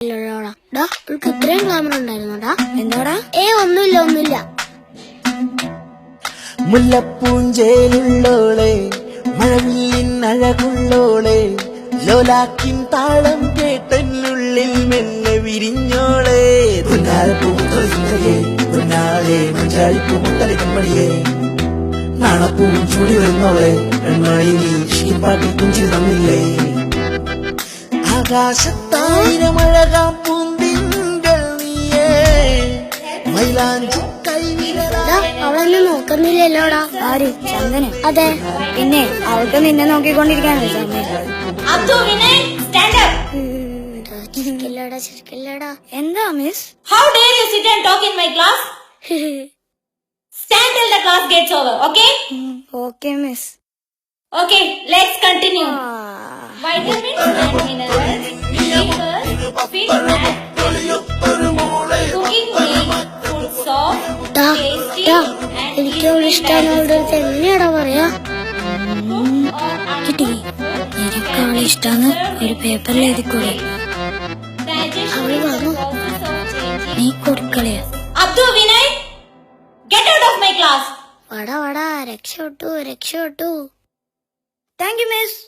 ഇത്രയും ഗ്ലാമർ ഉണ്ടായിരുന്നോടാ? എന്താടാ? ഒന്നുമില്ല. മുല്ലപ്പൂഞ്ചേലുള്ളോളെ, മഴവില്ലിൻ അഴകുള്ളോളെ, ലോലാക്കിൻ താളം കേട്ടനുള്ളിൽ മെല്ലെ വിരിഞ്ഞോളെ. നാണപ്പൂവും ചൂടി വരുന്നോളെ, പെൺമണി നീ ഷീപ്പാട്ടി കുഞ്ചി തന്നില്ലേ. ആകാശത്തായിരം അഴകാം പൂന്തിങ്കൾ നീയേ, മൈലാഞ്ചി അവളെന്നെ നോക്കുന്നില്ലല്ലോടാ. ആര്? ചന്ദന? അതെ. പിന്നെ അവൾക്ക് നിന്നെ നോക്കിക്കൊണ്ടിരിക്കാനോ സമയം? ചിരിക്കില്ലടാ. എന്താ miss? How dare you sit and talk in my class? Stand till the class gets over, okay? Okay, miss. Okay, let's continue. Vitamins and minerals, flavors, fit and cooking make food soft, tasty and എനിക്ക് ഇഷ്ടമാണ്. എങ്ങനെയാടാ പറയാ? കിട്ടി. എനിക്കാളെ ഇഷ്ടാന്ന് ഒരു പേപ്പറിൽ എഴുതിക്കൂടെ? നീ കൊടുക്കളയാ. Abdu, Vinay, get out of my class. വടാ രക്ഷപ്പെട്ടു. Thank you miss.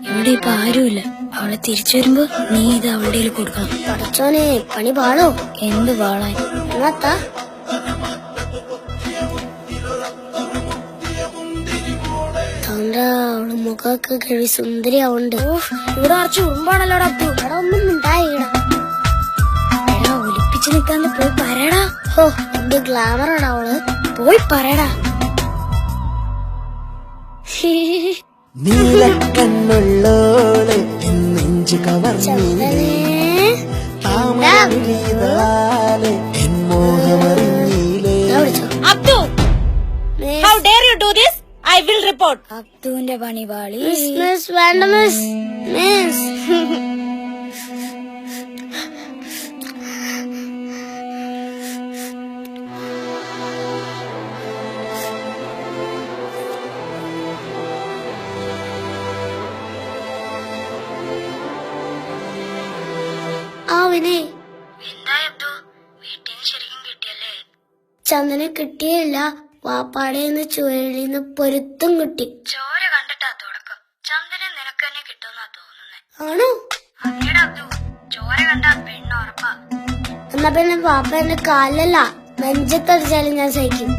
ഇവിടെ ഇപ്പൊ ആരുമില്ല. അവളെ തിരിച്ചു വരുമ്പോ നീ ഇത് അവളുടെ കൊടുക്കണം. പഠിച്ചോനെ, പണി പാടോ? എന്ത് പാളാൻ? എന്നാത്താ അവള് മുഖമൊക്കെ കഴിവ് സുന്ദരിയാവുണ്ട്. ഇവിടെ കുറച്ച് ഉറുമ്പാണല്ലോടാ. ഇവിടെ ഒന്നും ഉണ്ടായിടാ. എടാ, ഒലിപ്പിച്ച് നിൽക്കാണ്ട് പോയി പറയടാ. എന്ത് ഗ്ലാമറാടാ അവള്. പോയി പറയടാ. നീലക്കണ്ണുള്ളോളെ, നെഞ്ചു കവർന്നില്ലേ, താമരവിളികളാലെ എൻ മോഹമറിഞ്ഞില്ലേ. Abdu, how dare you do this? I will report. അബ്ദുവിന്റെ പണി പാളി. മിസ് വേണ്ട മിസ്. വിനയ്, ചന്ദനെ കിട്ടിയില്ല. വാപ്പാടേന്ന് ചുഴലിന്ന് പൊരുത്തും കിട്ടി. ചോര കണ്ടിട്ടാ തുടക്കം. ചന്ദനം നിനക്ക് തന്നെ കിട്ടുമെന്നാ തോന്നുന്നേ. ആണോ? ചോര കണ്ടാ പെണ്ണുറപ്പാ. എന്നാ പിന്നെ പാപ്പ എന്റെ കാലല്ല നെഞ്ചത്തടിച്ചാലും ഞാൻ സഹിക്കും.